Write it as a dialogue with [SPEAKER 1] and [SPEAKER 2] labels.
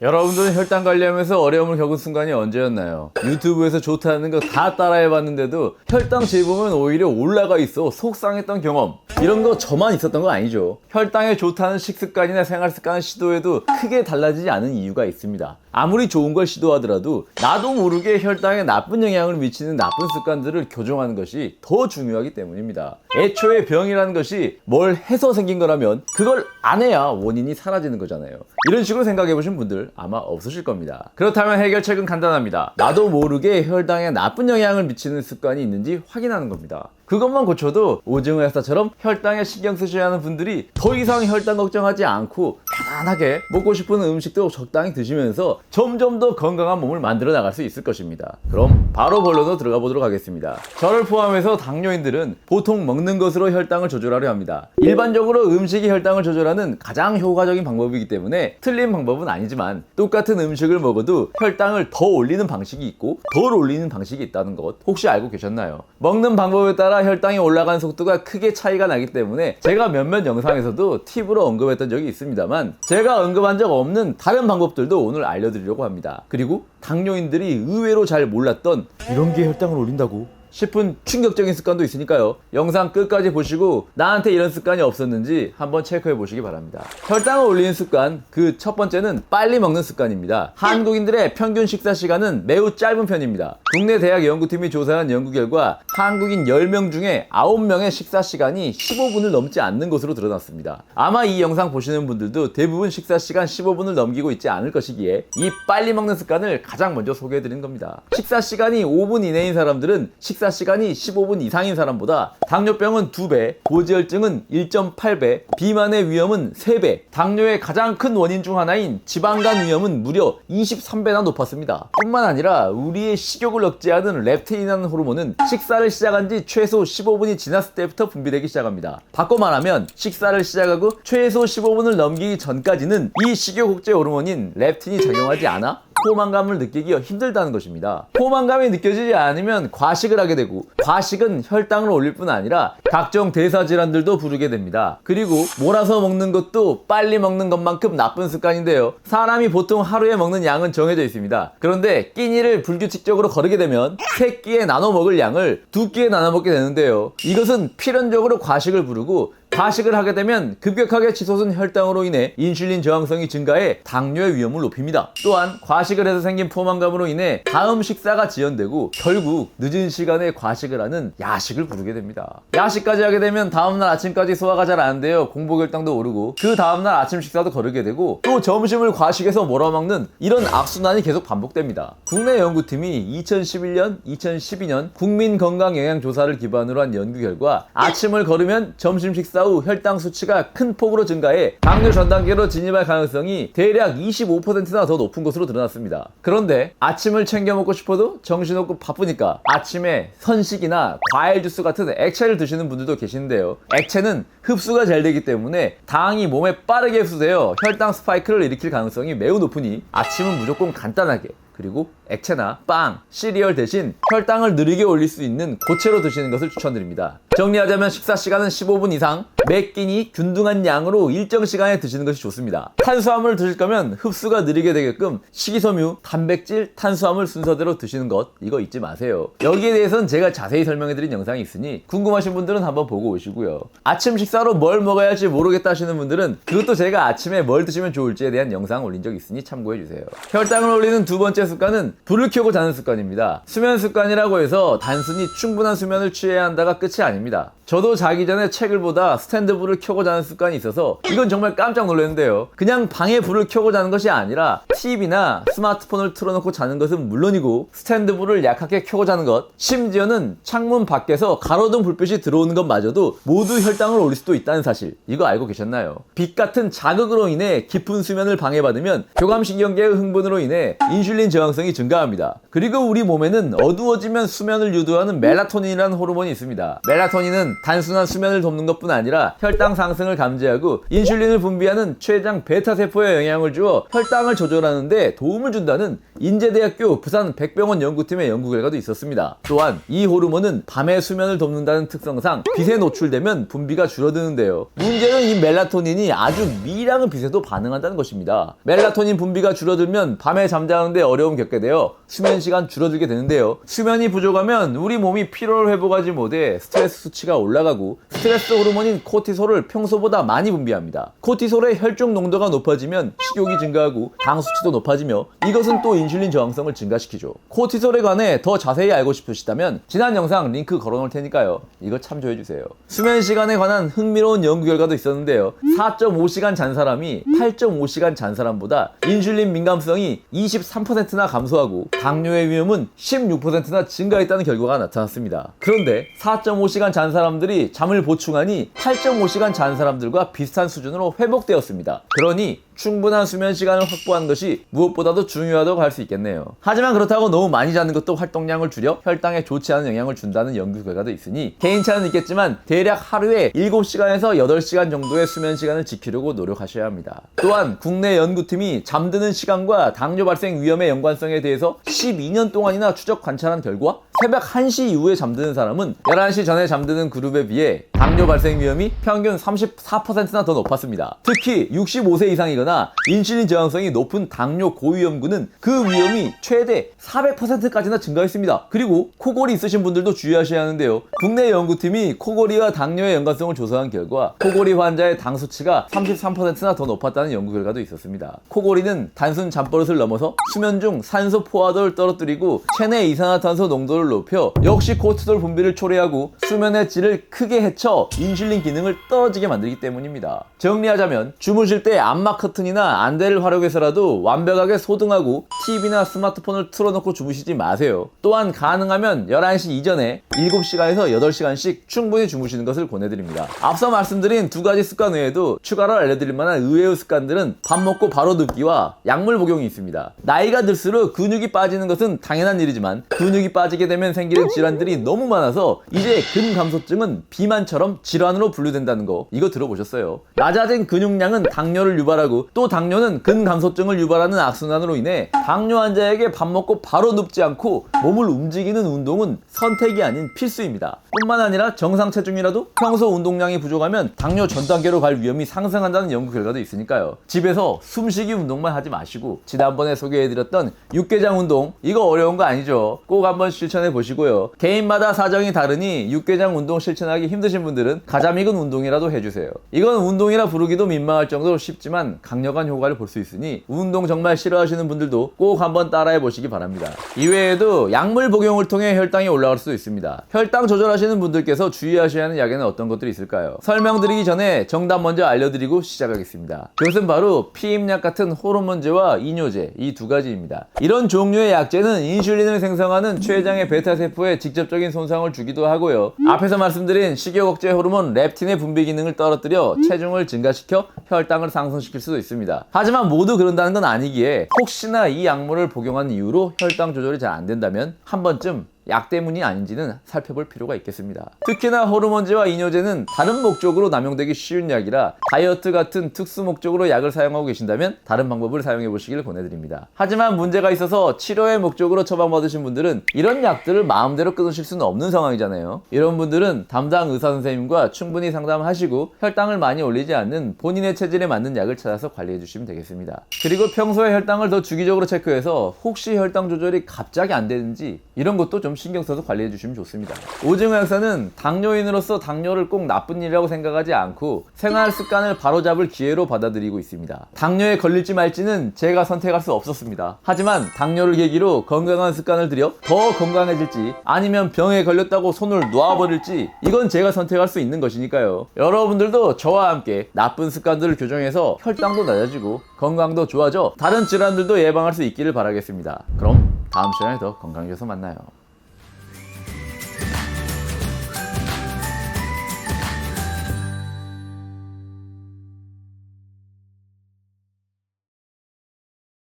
[SPEAKER 1] 여러분들은 혈당 관리하면서 어려움을 겪은 순간이 언제였나요? 유튜브에서 좋다는 거 다 따라해봤는데도 혈당 재보면 오히려 올라가 있어 속상했던 경험, 이런 거 저만 있었던 거 아니죠. 혈당에 좋다는 식습관이나 생활습관을 시도해도 크게 달라지지 않은 이유가 있습니다. 아무리 좋은 걸 시도하더라도 나도 모르게 혈당에 나쁜 영향을 미치는 나쁜 습관들을 교정하는 것이 더 중요하기 때문입니다. 애초에 병이라는 것이 뭘 해서 생긴 거라면 그걸 안 해야 원인이 사라지는 거잖아요. 이런 식으로 생각해보신 분들 아마 없으실 겁니다. 그렇다면 해결책은 간단합니다. 나도 모르게 혈당에 나쁜 영향을 미치는 습관이 있는지 확인하는 겁니다. 그것만 고쳐도 오징어 약사처럼 혈당에 신경 쓰셔야 하는 분들이 더 이상 혈당 걱정하지 않고 편안하게 먹고 싶은 음식도 적당히 드시면서 점점 더 건강한 몸을 만들어 나갈 수 있을 것입니다. 그럼 바로 본론으로 들어가 보도록 하겠습니다. 저를 포함해서 당뇨인들은 보통 먹는 것으로 혈당을 조절하려 합니다. 일반적으로 음식이 혈당을 조절하는 가장 효과적인 방법이기 때문에 틀린 방법은 아니지만 똑같은 음식을 먹어도 혈당을 더 올리는 방식이 있고 덜 올리는 방식이 있다는 것 혹시 알고 계셨나요? 먹는 방법에 따라 혈당이 올라가는 속도가 크게 차이가 나기 때문에 제가 몇몇 영상에서도 팁으로 언급했던 적이 있습니다만 제가 언급한 적 없는 다른 방법들도 오늘 알려드리려고 합니다. 그리고 당뇨인들이 의외로 잘 몰랐던 이런 게 혈당을 올린다고 싶은 충격적인 습관도 있으니까요. 영상 끝까지 보시고 나한테 이런 습관이 없었는지 한번 체크해 보시기 바랍니다. 혈당을 올리는 습관, 그 첫 번째는 빨리 먹는 습관입니다. 한국인들의 평균 식사 시간은 매우 짧은 편입니다. 국내 대학 연구팀이 조사한 연구 결과 한국인 10명 중에 9명의 식사 시간이 15분을 넘지 않는 것으로 드러났습니다. 아마 이 영상 보시는 분들도 대부분 식사 시간 15분을 넘기고 있지 않을 것이기에 이 빨리 먹는 습관을 가장 먼저 소개해 드리는 겁니다. 식사 시간이 5분 이내인 사람들은 식사 시간이 15분 이상인 사람보다 당뇨병은 2배, 고지혈증은 1.8배, 비만의 위험은 3배, 당뇨의 가장 큰 원인 중 하나인 지방간 위험은 무려 23배나 높았습니다. 뿐만 아니라 우리의 식욕을 억제하는 렙틴이라는 호르몬은 식사를 시작한 지 최소 15분이 지났을 때부터 분비되기 시작합니다. 바꿔 말하면 식사를 시작하고 최소 15분을 넘기기 전까지는 이 식욕 억제 호르몬인 렙틴이 작용하지 않아 포만감을 느끼기가 힘들다는 것입니다. 포만감이 느껴지지 않으면 과식을 하게 되고 과식은 혈당을 올릴 뿐 아니라 각종 대사질환들도 부르게 됩니다. 그리고 몰아서 먹는 것도 빨리 먹는 것만큼 나쁜 습관인데요. 사람이 보통 하루에 먹는 양은 정해져 있습니다. 그런데 끼니를 불규칙적으로 거르게 되면 3끼에 나눠 먹을 양을 2끼에 나눠 먹게 되는데요. 이것은 필연적으로 과식을 부르고 과식을 하게 되면 급격하게 치솟은 혈당으로 인해 인슐린 저항성이 증가해 당뇨의 위험을 높입니다. 또한 과식을 해서 생긴 포만감으로 인해 다음 식사가 지연되고 결국 늦은 시간에 과식을 하는 야식을 부르게 됩니다. 야식까지 하게 되면 다음날 아침까지 소화가 잘 안 돼요. 공복혈당도 오르고 그 다음날 아침 식사도 거르게 되고 또 점심을 과식해서 몰아먹는 이런 악순환이 계속 반복됩니다. 국내 연구팀이 2011년, 2012년 국민건강영양조사를 기반으로 한 연구 결과 아침을 거르면 점심 식사 후 혈당 수치가 큰 폭으로 증가해 당뇨 전 단계로 진입할 가능성이 대략 25%나 더 높은 것으로 드러났습니다. 그런데 아침을 챙겨 먹고 싶어도 정신없고 바쁘니까 아침에 선식이나 과일 주스 같은 액체를 드시는 분들도 계시는데요. 액체는 흡수가 잘 되기 때문에 당이 몸에 빠르게 흡수되어 혈당 스파이크를 일으킬 가능성이 매우 높으니 아침은 무조건 간단하게 그리고 액체나 빵, 시리얼 대신 혈당을 느리게 올릴 수 있는 고체로 드시는 것을 추천드립니다. 정리하자면 식사 시간은 15분 이상, 매 끼니 균등한 양으로 일정 시간에 드시는 것이 좋습니다. 탄수화물을 드실 거면 흡수가 느리게 되게끔 식이섬유, 단백질, 탄수화물 순서대로 드시는 것 이거 잊지 마세요. 여기에 대해서는 제가 자세히 설명해드린 영상이 있으니 궁금하신 분들은 한번 보고 오시고요. 아침 식사로 뭘 먹어야 할지 모르겠다 하시는 분들은 그것도 제가 아침에 뭘 드시면 좋을지에 대한 영상 올린 적 있으니 참고해주세요. 혈당을 올리는 두 번째 습관은 불을 켜고 자는 습관입니다. 수면 습관이라고 해서 단순히 충분한 수면을 취해야 한다가 끝이 아닙니다. 저도 자기 전에 책을 보다 스탠드불을 켜고 자는 습관이 있어서 이건 정말 깜짝 놀랐는데요. 그냥 방에 불을 켜고 자는 것이 아니라 TV나 스마트폰을 틀어놓고 자는 것은 물론이고 스탠드불을 약하게 켜고 자는 것, 심지어는 창문 밖에서 가로등 불빛이 들어오는 것마저도 모두 혈당을 올릴 수도 있다는 사실, 이거 알고 계셨나요? 빛 같은 자극으로 인해 깊은 수면을 방해받으면 교감신경계의 흥분으로 인해 인슐린 저항성이 증가합니다. 증가합니다. 그리고 우리 몸에는 어두워지면 수면을 유도하는 멜라토닌이라는 호르몬이 있습니다. 멜라토닌은 단순한 수면을 돕는 것뿐 아니라 혈당 상승을 감지하고 인슐린을 분비하는 췌장 베타세포에 영향을 주어 혈당을 조절하는 데 도움을 준다는 인제대학교 부산 백병원 연구팀의 연구 결과도 있었습니다. 또한 이 호르몬은 밤에 수면을 돕는다는 특성상 빛에 노출되면 분비가 줄어드는데요. 문제는 이 멜라토닌이 아주 미량의 빛에도 반응한다는 것입니다. 멜라토닌 분비가 줄어들면 밤에 잠자는데 어려움 겪게 되어 수면 시간 줄어들게 되는데요. 수면이 부족하면 우리 몸이 피로를 회복하지 못해 스트레스 수치가 올라가고 스트레스 호르몬인 코티솔을 평소보다 많이 분비합니다. 코티솔의 혈중 농도가 높아지면 식욕이 증가하고 당 수치도 높아지며 이것은 또 인슐린 저항성을 증가시키죠. 코티솔에 관해 더 자세히 알고 싶으시다면 지난 영상 링크 걸어놓을 테니까요. 이거 참조해주세요. 수면 시간에 관한 흥미로운 연구 결과도 있었는데요. 4.5시간 잔 사람이 8.5시간 잔 사람보다 인슐린 민감성이 23%나 감소하고 당뇨의 위험은 16%나 증가했다는 결과가 나타났습니다. 그런데 4.5시간 잔 사람들이 잠을 보충하니 8.5시간 잔 사람들과 비슷한 수준으로 회복되었습니다. 그러니 충분한 수면 시간을 확보하는 것이 무엇보다도 중요하다고 할 수 있겠네요. 하지만 그렇다고 너무 많이 자는 것도 활동량을 줄여 혈당에 좋지 않은 영향을 준다는 연구 결과도 있으니 개인차는 있겠지만 대략 하루에 7시간에서 8시간 정도의 수면 시간을 지키려고 노력하셔야 합니다. 또한 국내 연구팀이 잠드는 시간과 당뇨 발생 위험의 연관성에 대해서 12년 동안이나 추적 관찰한 결과 새벽 1시 이후에 잠드는 사람은 11시 전에 잠드는 그룹에 비해 당뇨 발생 위험이 평균 34%나 더 높았습니다. 특히 65세 이상이거나 인슐린 저항성이 높은 당뇨 고위험군은 그 위험이 최대 400%까지나 증가했습니다. 그리고 코골이 있으신 분들도 주의하셔야 하는데요. 국내 연구팀이 코골이와 당뇨의 연관성을 조사한 결과 코골이 환자의 당 수치가 33%나 더 높았다는 연구 결과도 있었습니다. 코골이는 단순 잠버릇을 넘어서 수면 중 산소 포화도를 떨어뜨리고 체내 이산화탄소 농도를 높여 역시 코티솔 분비를 초래하고 수면의 질을 크게 해쳐 인슐린 기능을 떨어지게 만들기 때문입니다. 정리하자면 주무실 때 암막 커튼이나 안대를 활용해서라도 완벽하게 소등하고 TV나 스마트폰을 틀어놓고 주무시지 마세요. 또한 가능하면 11시 이전에 7시간에서 8시간씩 충분히 주무시는 것을 권해드립니다. 앞서 말씀드린 두 가지 습관 외에도 추가로 알려드릴 만한 의외의 습관들은 밥 먹고 바로 눕기와 약물 복용이 있습니다. 나이가 들수록 근육이 빠지는 것은 당연한 일이지만 근육이 빠지게 되면 생기는 질환들이 너무 많아서 이제 근감소증은 비만처럼 질환으로 분류된다는 거 이거 들어보셨어요? 낮아진 근육량은 당뇨를 유발하고 또 당뇨는 근감소증을 유발하는 악순환으로 인해 당뇨 환자에게 밥 먹고 바로 눕지 않고 몸을 움직이는 운동은 선택이 아닌 필수입니다. 뿐만 아니라 정상 체중이라도 평소 운동량이 부족하면 당뇨 전 단계로 갈 위험이 상승한다는 연구 결과도 있으니까요. 집에서 숨쉬기 운동만 하지 마시고 지난번에 소개해드렸던 육개장 운동 이거 어려운 거 아니죠? 꼭 한번 실천해 보시고요. 개인마다 사정이 다르니 육개장 운동 실천하기 힘드신 분들은 가장 익은 운동이라도 해주세요. 이건 운동이라 부르기도 민망할 정도로 쉽지만 강력한 효과를 볼 수 있으니 운동 정말 싫어하시는 분들도 꼭 한번 따라해 보시기 바랍니다. 이외에도 약물 복용을 통해 혈당이 올라갈 수도 있습니다. 혈당 조절하시는 분들께서 주의하셔야 하는 약에는 어떤 것들이 있을까요? 설명드리기 전에 정답 먼저 알려드리고 시작하겠습니다. 그것은 바로 피임약 같은 호르몬제와 이뇨제 이 두 가지입니다. 이런 종류의 약제는 인슐린을 생성하는 췌장의 베타세포에 직접적인 손상을 주기도 하고요. 앞에서 말씀드린 식욕 억제 호르몬 렙틴의 분비 기능을 떨어뜨려 체중을 증가시켜 혈당을 상승시킬 수도 있습니다. 하지만 모두 그런다는 건 아니기에 혹시나 이 약물을 복용한 이후로 혈당 조절이 잘 안 된다면 한 번쯤 약 때문이 아닌지는 살펴볼 필요가 있겠습니다. 특히나 호르몬제와 이뇨제는 다른 목적으로 남용되기 쉬운 약이라 다이어트 같은 특수 목적으로 약을 사용하고 계신다면 다른 방법을 사용해 보시길 권해드립니다. 하지만 문제가 있어서 치료의 목적으로 처방받으신 분들은 이런 약들을 마음대로 끊으실 수는 없는 상황이잖아요. 이런 분들은 담당 의사 선생님과 충분히 상담하시고 혈당을 많이 올리지 않는 본인의 체질에 맞는 약을 찾아서 관리해 주시면 되겠습니다. 그리고 평소에 혈당을 더 주기적으로 체크해서 혹시 혈당 조절이 갑자기 안 되는지 이런 것도 좀 신경 써서 관리해 주시면 좋습니다. 오징어 약사는 당뇨인으로서 당뇨를 꼭 나쁜 일이라고 생각하지 않고 생활 습관을 바로잡을 기회로 받아들이고 있습니다. 당뇨에 걸릴지 말지는 제가 선택할 수 없었습니다. 하지만 당뇨를 계기로 건강한 습관을 들여 더 건강해질지 아니면 병에 걸렸다고 손을 놔버릴지 이건 제가 선택할 수 있는 것이니까요. 여러분들도 저와 함께 나쁜 습관들을 교정해서 혈당도 낮아지고 건강도 좋아져 다른 질환들도 예방할 수 있기를 바라겠습니다. 그럼 다음 시간에 더 건강해져서 만나요.